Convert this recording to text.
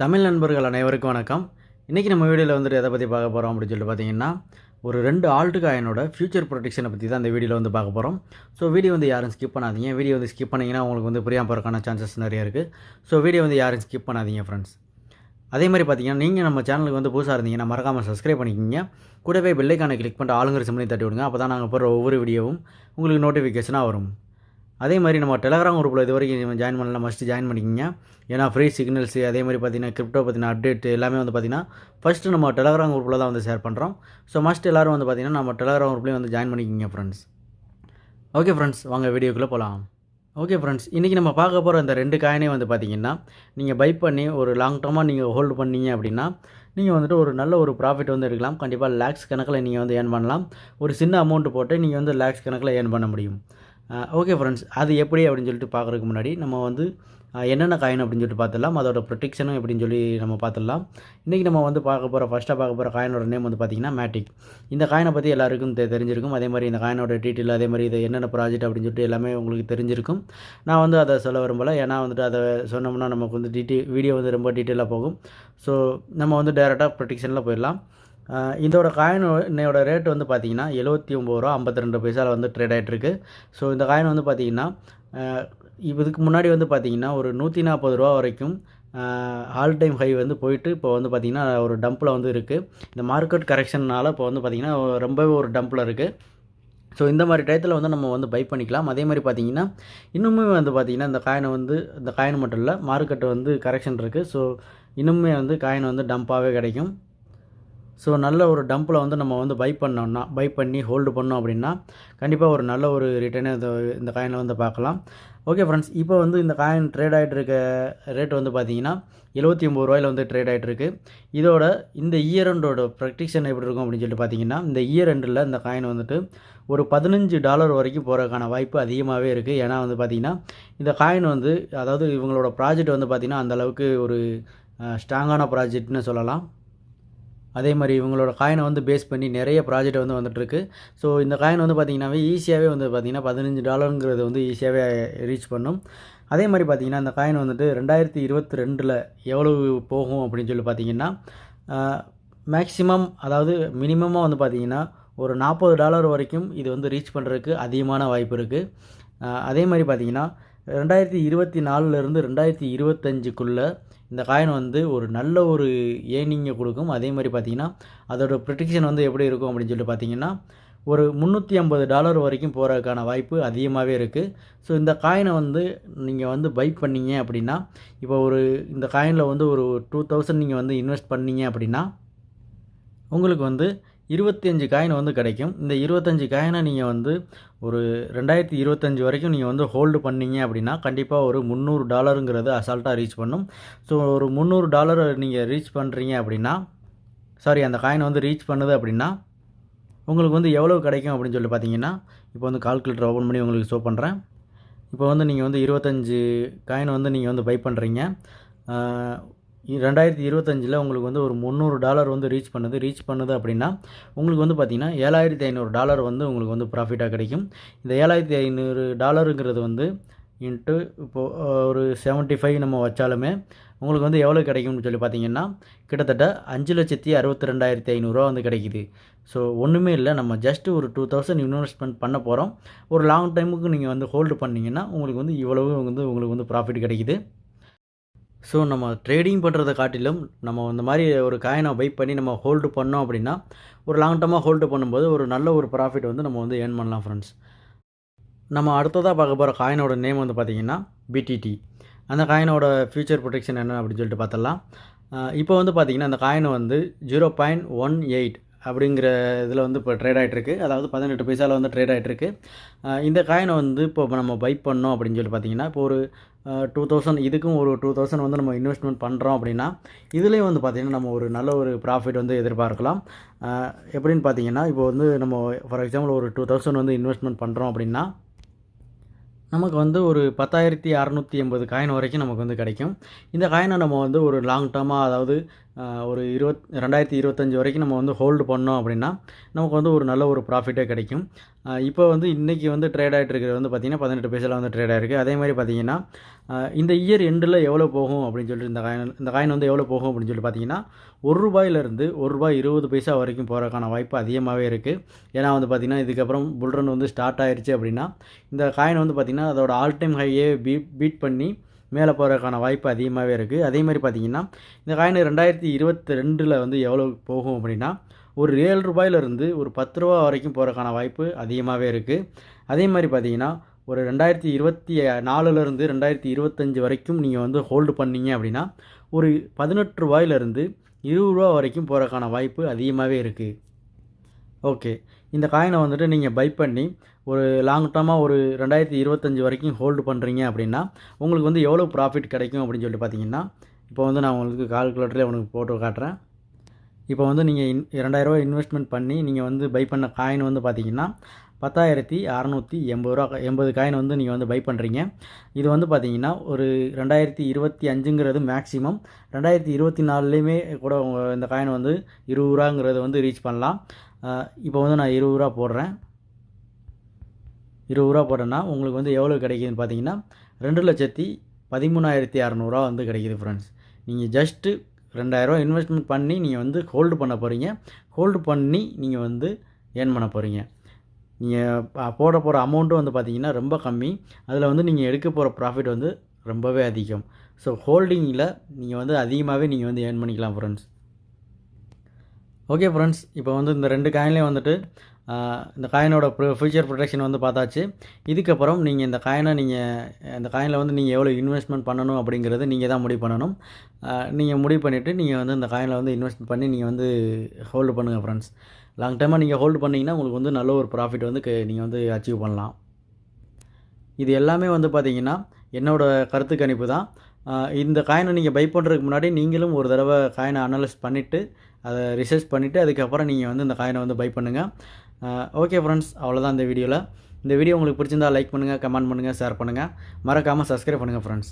தமிழ் நண்பர்கள் அனைவருக்கும் வணக்கம். இன்றைக்கி நம்ம வீடியோவில் வந்துட்டு எதை பற்றி பார்க்க போகிறோம் அப்படின்னு சொல்லிட்டு பார்த்தீங்கன்னா, ஒரு 2 ஆல்ட் காயினோட ஃபியூச்சர் ப்ரொடெக்ஷனை பற்றி தான் இந்த வீடியோவில் வந்து பார்க்க போகிறோம். ஸோ வீடியோ வந்து யாரும் ஸ்கிப் பண்ணாதீங்க. வீடியோ வந்து ஸ்கிப் பண்ணிங்கன்னா உங்களுக்கு வந்து புரியாமல் போகிறதுக்கான சான்சஸ் நிறைய இருக்குது. ஸோ வீடியோ வந்து யாரும் ஸ்கிப் பண்ணாதீங்க ஃப்ரெண்ட்ஸ். அதே மாதிரி பார்த்தீங்கன்னா, நீங்கள் நம்ம சேனலுக்கு வந்து புதுசாக இருந்தீங்கன்னா மறக்காமல் சப்ஸ்கிரைப் பண்ணிக்கிங்க. கூடவே பெல் ஐகானை கிளிக் பண்ணிட்டு ஆளுங்கிற சிம்லையும் தட்டி விடுங்க. அப்போ தான் நாங்கள் போடுற ஒவ்வொரு வீடியோவும் உங்களுக்கு நோட்டிஃபிகேஷனாக வரும். அதே மாதிரி நம்ம டெலகிராம் குரூப்பில் இது வரைக்கும் ஜாயின் பண்ணலாம், மஸ்ட்டு ஜாயின் பண்ணிக்கிங்க. ஏன்னா ஃப்ரீ சிக்னல்ஸு, அதே மாதிரி பார்த்தீங்கன்னா கிரிப்டோ பற்றின அப்டேட் எல்லாமே வந்து பார்த்திங்கன்னா ஃபஸ்ட்டு நம்ம டெலகிராம் குரூப்பில் தான் வந்து ஷேர் பண்ணுறோம். ஸோ மஸ்ட் எல்லோரும் வந்து பார்த்திங்கன்னா நம்ம டெலகிராம் குரூப்லேயும் வந்து ஜாயின் பண்ணிக்கிங்க ஃப்ரெண்ட்ஸ். ஓகே ஃப்ரெண்ட்ஸ், வாங்க வீடியோக்குள்ளே போகலாம். ஓகே ஃப்ரெண்ட்ஸ், இன்றைக்கி நம்ம பார்க்க போகிற இந்த 2 காயினே வந்து பார்த்திங்கன்னா, நீங்கள் பை பண்ணி ஒரு லாங் டர்மாக நீங்கள் ஹோல்டு பண்ணீங்க அப்படின்னா நீங்கள் வந்துட்டு ஒரு நல்ல ஒரு ப்ராஃபிட் வந்து எடுக்கலாம். கண்டிப்பாக லேக்ஸ் கணக்கில் நீங்கள் வந்து ஏர்ன் பண்ணலாம். ஒரு சின்ன அமௌண்ட்டு போட்டு நீங்கள் வந்து லேக்ஸ் கணக்கில் ஏர்ன் பண்ண முடியும். ஓகே ஃப்ரெண்ட்ஸ், அது எப்படி அப்படின்னு சொல்லிட்டு பார்க்குறதுக்கு முன்னாடி நம்ம வந்து என்னென்ன காயின் அப்படின்னு சொல்லிட்டு பார்த்துடலாம். அதோட ப்ரொடெக்ஷனும் எப்படின்னு சொல்லி நம்ம பார்த்துடலாம். இன்றைக்கி நம்ம வந்து ஃபஸ்ட்டாக பார்க்க போகிற காயினோட நேம் வந்து பார்த்திங்கன்னா மேட்டிக். இந்த காயினை பற்றி எல்லாருக்கும் தெரிஞ்சிருக்கும். அதே மாதிரி இந்த காயினோட டீட்டெயில், அதே மாதிரி இது என்னென்ன ப்ராஜெக்ட் அப்படின்னு சொல்லிட்டு எல்லாமே உங்களுக்கு தெரிஞ்சிருக்கும். நான் வந்து அதை சொல்ல விரும்பலை. ஏன்னா வந்துட்டு அதை சொன்னோம்னா நமக்கு வந்து வீடியோ வந்து ரொம்ப டீட்டெயிலாக போகும். ஸோ நம்ம வந்து டைரெக்டாக ப்ரொடெக்ஷனில் போயிடலாம். இதோட காயினோட ரேட் வந்து பார்த்திங்கன்னா ₹79.52 வந்து ட்ரேட் ஆகிட்டுருக்கு. ஸோ இந்த காயின் வந்து பார்த்திங்கன்னா இதுக்கு முன்னாடி வந்து பார்த்திங்கன்னா ஒரு ₹140 வரைக்கும் ஆல் டைம் ஹை வந்து போயிட்டு இப்போ வந்து பார்த்திங்கன்னா ஒரு டம்பில் வந்து இருக்குது. இந்த மார்க்கெட் கரெக்ஷனால் இப்போ வந்து பார்த்திங்கன்னா ரொம்பவே ஒரு டம்பில் இருக்குது. ஸோ இந்த மாதிரி டயத்தில் வந்து நம்ம வந்து பை பண்ணிக்கலாம். அதே மாதிரி பார்த்திங்கன்னா இன்னுமே வந்து பார்த்திங்கன்னா இந்த காயின் மட்டும் இல்லை, மார்க்கெட்டு வந்து கரெக்ஷன் இருக்குது. ஸோ இன்னுமே வந்து காயின் வந்து டம்பாகவே கிடைக்கும். ஸோ நல்ல ஒரு டம்பில் வந்து நம்ம வந்து பை பண்ணி ஹோல்டு பண்ணோம் அப்படின்னா கண்டிப்பாக ஒரு நல்ல ஒரு ரிட்டர்னே இந்த காயினில் வந்து பார்க்கலாம். ஓகே ஃப்ரெண்ட்ஸ், இப்போ வந்து இந்த காயின் ட்ரேட் ஆகிட்டு இருக்க ரேட் வந்து பார்த்திங்கன்னா ₹79 வந்து ட்ரேட் ஆகிட்டுருக்கு. இதோட இந்த இயர் எண்டோட ப்ரொடெக்ஷன் எப்படி இருக்கும் அப்படின்னு சொல்லிட்டு பார்த்தீங்கன்னா, இந்த இயர் எண்டில் இந்த காயின் வந்துட்டு ஒரு $15 வரைக்கும் போகிறதுக்கான வாய்ப்பு அதிகமாகவே இருக்குது. ஏன்னா வந்து பார்த்திங்கன்னா இந்த காயின் வந்து அதாவது இவங்களோட ப்ராஜெக்ட் வந்து பார்த்திங்கன்னா அந்தளவுக்கு ஒரு ஸ்ட்ராங்கான ப்ராஜெக்ட்னு சொல்லலாம். அதே மாதிரி இவங்களோட காயினை வந்து பேஸ் பண்ணி நிறைய ப்ராஜெக்ட் வந்து வந்துட்டுருக்கு. ஸோ இந்த காயின் வந்து பார்த்திங்கன்னாவே ஈஸியாகவே வந்து பார்த்திங்கன்னா $15 வந்து ஈஸியாகவே ரீச் பண்ணும். அதே மாதிரி பார்த்திங்கன்னா இந்த காயின் வந்துட்டு 2022 எவ்வளவு போகும் அப்படின்னு சொல்லி பார்த்திங்கன்னா மேக்ஸிமம், அதாவது மினிமமாக வந்து பார்த்திங்கன்னா ஒரு $40 வரைக்கும் இது வந்து ரீச் பண்ணுறதுக்கு அதிகமான வாய்ப்பு இருக்குது. அதே மாதிரி பார்த்திங்கன்னா 2024லேருந்து 2025க்குள்ளே இந்த காயின் வந்து ஒரு நல்ல ஒரு ஏர்னிங்கை கொடுக்கும். அதே மாதிரி பார்த்திங்கன்னா அதோட ப்ரொடெக்ஷன் வந்து எப்படி இருக்கும் அப்படின்னு சொல்லிட்டு பார்த்திங்கன்னா ஒரு $350 வரைக்கும் போகிறதுக்கான வாய்ப்பு அதிகமாகவே இருக்குது. ஸோ இந்த காயினை வந்து நீங்கள் வந்து பை பண்ணீங்க அப்படின்னா, இப்போ இந்த காயினில் வந்து ஒரு 2000 நீங்கள் வந்து இன்வெஸ்ட் பண்ணீங்க அப்படின்னா உங்களுக்கு வந்து 25 காயின் வந்து கிடைக்கும். இந்த 25 காயினை நீங்கள் வந்து ஒரு 2025 வரைக்கும் நீங்கள் வந்து ஹோல்டு பண்ணீங்க அப்படின்னா கண்டிப்பாக ஒரு $300ங்கிறது அசால்ட்டாக ரீச் பண்ணும். ஸோ ஒரு $300 நீங்கள் ரீச் பண்ணுறீங்க அப்படின்னா, அந்த காயின் வந்து ரீச் பண்ணுது அப்படின்னா உங்களுக்கு வந்து எவ்வளோ கிடைக்கும் அப்படின்னு சொல்லி பார்த்தீங்கன்னா, இப்போ வந்து கால்குலேட்டர் ஓப்பன் பண்ணி உங்களுக்கு ஷோ பண்ணுறேன். இப்போ வந்து நீங்கள் வந்து 25 காயின் வந்து நீங்கள் வந்து பை பண்ணுறீங்க. 2025 உங்களுக்கு வந்து ஒரு $300 வந்து ரீச் பண்ணுது அப்படின்னா உங்களுக்கு வந்து பார்த்திங்கன்னா $7,500 வந்து உங்களுக்கு வந்து ப்ராஃபிட்டாக கிடைக்கும். இந்த $7,500ங்கிறது வந்து இப்போது ஒரு 75 நம்ம வச்சாலுமே உங்களுக்கு வந்து எவ்வளோ கிடைக்கும்னு சொல்லி பார்த்தீங்கன்னா கிட்டத்தட்ட $5,62,500 வந்து கிடைக்குது. ஸோ ஒன்றுமே இல்லை, நம்ம ஜஸ்ட்டு ஒரு 2000 இன்வெஸ்ட்மெண்ட் பண்ண போகிறோம். ஒரு லாங் டைமுக்கு நீங்கள் வந்து ஹோல்டு பண்ணிங்கன்னா உங்களுக்கு வந்து இவ்வளவு வந்து உங்களுக்கு வந்து ப்ராஃபிட் கிடைக்குது. ஸோ நம்ம ட்ரேடிங் பண்ணுறதை காட்டிலும் நம்ம இந்த மாதிரி ஒரு காயினை பை பண்ணி நம்ம ஹோல்டு பண்ணோம் அப்படின்னா ஒரு லாங் டர்மாக ஹோல்டு பண்ணும்போது ஒரு நல்ல ஒரு ப்ராஃபிட் வந்து நம்ம வந்து ஏர்ன் பண்ணலாம் ஃப்ரெண்ட்ஸ். நம்ம அடுத்ததாக பார்க்க போகிற காயினோட நேம் வந்து பார்த்திங்கன்னா BTT. அந்த காயினோட ஃபியூச்சர் ப்ரொடெக்ஷன் என்ன அப்படின்னு சொல்லிட்டு பார்த்துடலாம். இப்போ வந்து பார்த்திங்கன்னா அந்த காயின் வந்து 0.18 அப்படிங்கிற இதில் வந்து இப்போ ட்ரேட் ஆகிட்டுருக்கு. அதாவது 18 பைசாவில் வந்து ட்ரேட் ஆகிட்டுருக்கு. இந்த காயினை வந்து இப்போ நம்ம பை பண்ணோம் அப்படின்னு சொல்லி பார்த்திங்கன்னா இப்போ ஒரு 2000 இதுக்கும் ஒரு 2000 வந்து நம்ம இன்வெஸ்ட்மெண்ட் பண்ணுறோம் அப்படின்னா இதுலேயும் வந்து பார்த்திங்கன்னா நம்ம ஒரு நல்ல ஒரு ப்ராஃபிட் வந்து எதிர்பார்க்கலாம். எப்படின்னு பார்த்திங்கன்னா இப்போ வந்து நம்ம ஃபார் எக்ஸாம்பிள் ஒரு 2000 வந்து இன்வெஸ்ட்மெண்ட் பண்ணுறோம் அப்படின்னா நமக்கு வந்து ஒரு 10,680 காயின் வரைக்கும் நமக்கு வந்து கிடைக்கும். இந்த காயினை நம்ம வந்து ஒரு லாங் டர்மாக, அதாவது ஒரு 2025 வரைக்கும் நம்ம வந்து ஹோல்டு பண்ணோம் அப்படின்னா நமக்கு வந்து ஒரு நல்ல ஒரு ப்ராஃபிட்டே கிடைக்கும். இப்போ வந்து இன்றைக்கி வந்து ட்ரேட் ஆகிட்டு இருக்கிறது வந்து பார்த்திங்கன்னா 18 பைசாவில் வந்து ட்ரேட் ஆகிருக்கு. அதே மாதிரி பார்த்திங்கன்னா இந்த இயர் எண்டில் எவ்வளோ போகும் அப்படின்னு சொல்லிட்டு இந்த காயின் வந்து எவ்வளோ போகும் அப்படின்னு சொல்லிட்டு பார்த்திங்கன்னா ₹1 ₹1.20 வரைக்கும் போகிறதுக்கான வாய்ப்பு அதிகமாகவே இருக்குது. ஏன்னா வந்து பார்த்திங்கன்னா இதுக்கப்புறம் புல்ரன் வந்து ஸ்டார்ட் ஆயிடுச்சு அப்படின்னா இந்த காயின் வந்து பார்த்திங்கன்னா அதோட ஆல் டைம் ஹையே பீட் பண்ணி மேலே போகிறதுக்கான வாய்ப்பு அதிகமாகவே இருக்குது. அதே மாதிரி பார்த்திங்கன்னா இந்த காயின் 2022 வந்து எவ்வளோ போகும் அப்படின்னா ஒரு ₹7 ஒரு ₹10 வரைக்கும் போகிறதுக்கான வாய்ப்பு அதிகமாகவே இருக்குது. அதே மாதிரி பார்த்திங்கன்னா ஒரு 2024 2025 வரைக்கும் நீங்கள் வந்து ஹோல்டு பண்ணீங்க அப்படின்னா ஒரு ₹18 ₹20 வரைக்கும் போகிறதுக்கான வாய்ப்பு அதிகமாகவே இருக்குது. ஓகே, இந்த காயினை வந்துட்டு நீங்கள் பை பண்ணி ஒரு லாங் டர்மாக ஒரு 2025 வரைக்கும் ஹோல்டு பண்ணுறீங்க அப்படின்னா உங்களுக்கு வந்து எவ்வளோ ப்ராஃபிட் கிடைக்கும் அப்படின்னு சொல்லிட்டு பார்த்தீங்கன்னா இப்போ வந்து நான் உங்களுக்கு கால்குலேட்டரில் உங்களுக்கு போட்டு காட்டுறேன். இப்போ வந்து நீங்கள் ₹2000 இன்வெஸ்ட்மெண்ட் பண்ணி நீங்கள் வந்து பை பண்ண காயின் வந்து பார்த்தீங்கன்னா ₹10,680 காயின் வந்து நீங்கள் வந்து பை பண்ணுறீங்க. இது வந்து பார்த்தீங்கன்னா ஒரு 2025ங்கிறது மேக்ஸிமம் 2024லேயுமே கூட இந்த காயின் வந்து ₹20 வந்து ரீச் பண்ணலாம். இப்போ வந்து நான் ₹20 போடுறேன். ₹20 போட்டேன்னா உங்களுக்கு வந்து எவ்வளோ கிடைக்குதுன்னு பார்த்தீங்கன்னா ₹2,13,600 வந்து கிடைக்குது ஃப்ரெண்ட்ஸ். நீங்கள் ஜஸ்ட்டு ₹2000 இன்வெஸ்ட்மெண்ட் பண்ணி நீங்கள் வந்து ஹோல்டு பண்ண போகிறீங்க. ஹோல்டு பண்ணி நீங்கள் வந்து ஏர்ன் பண்ண போகிறீங்க. நீங்கள் போட போகிற அமௌண்ட்டும் வந்து பார்த்திங்கன்னா ரொம்ப கம்மி. அதில் வந்து நீங்கள் எடுக்க போகிற ப்ராஃபிட் வந்து ரொம்பவே அதிகம். ஸோ ஹோல்டிங்கில் நீங்கள் வந்து அதிகமாகவே நீங்கள் வந்து ஏர்ன் பண்ணிக்கலாம் ஃப்ரெண்ட்ஸ். ஓகே ஃப்ரெண்ட்ஸ், இப்போ வந்து இந்த 2 காயின்லேயும் வந்துட்டு இந்த காயினோட ஃபியூச்சர் ப்ரொடெக்ஷன் வந்து பார்த்தாச்சு. இதுக்கப்புறம் நீங்கள் இந்த காயினில் வந்து நீங்கள் எவ்வளோ இன்வெஸ்ட்மெண்ட் பண்ணணும் அப்படிங்கிறது நீங்கள் தான் முடிவு பண்ணணும். நீங்கள் முடிவு பண்ணிவிட்டு நீங்கள் வந்து இந்த காயினில் வந்து இன்வெஸ்ட் பண்ணி நீங்கள் வந்து ஹோல்டு பண்ணுங்கள் ஃப்ரெண்ட்ஸ். லாங் டைமாக நீங்கள் ஹோல்டு பண்ணிங்கன்னா உங்களுக்கு வந்து நல்ல ஒரு ப்ராஃபிட் வந்து நீங்கள் வந்து அச்சீவ் பண்ணலாம். இது எல்லாமே வந்து பார்த்திங்கன்னா என்னோடய கருத்து கணிப்பு தான். இந்த காயினை நீங்கள் பை பண்ணுறதுக்கு முன்னாடி நீங்களும் ஒரு தடவை காயினை அனலைஸ் பண்ணிவிட்டு அதை ரிசர்ச் பண்ணிவிட்டு அதுக்கப்புறம் நீங்கள் வந்து இந்த காயினை வந்து பை பண்ணுங்கள். ஓகே ஃப்ரெண்ட்ஸ், அவ்வளோதான் இந்த வீடியோவில். இந்த வீடியோ உங்களுக்கு பிடிச்சிருந்தால் லைக் பண்ணுங்கள், கமெண்ட் பண்ணுங்கள், ஷேர் பண்ணுங்கள். மறக்காமல் சப்ஸ்கிரைப் பண்ணுங்கள் ஃப்ரெண்ட்ஸ்.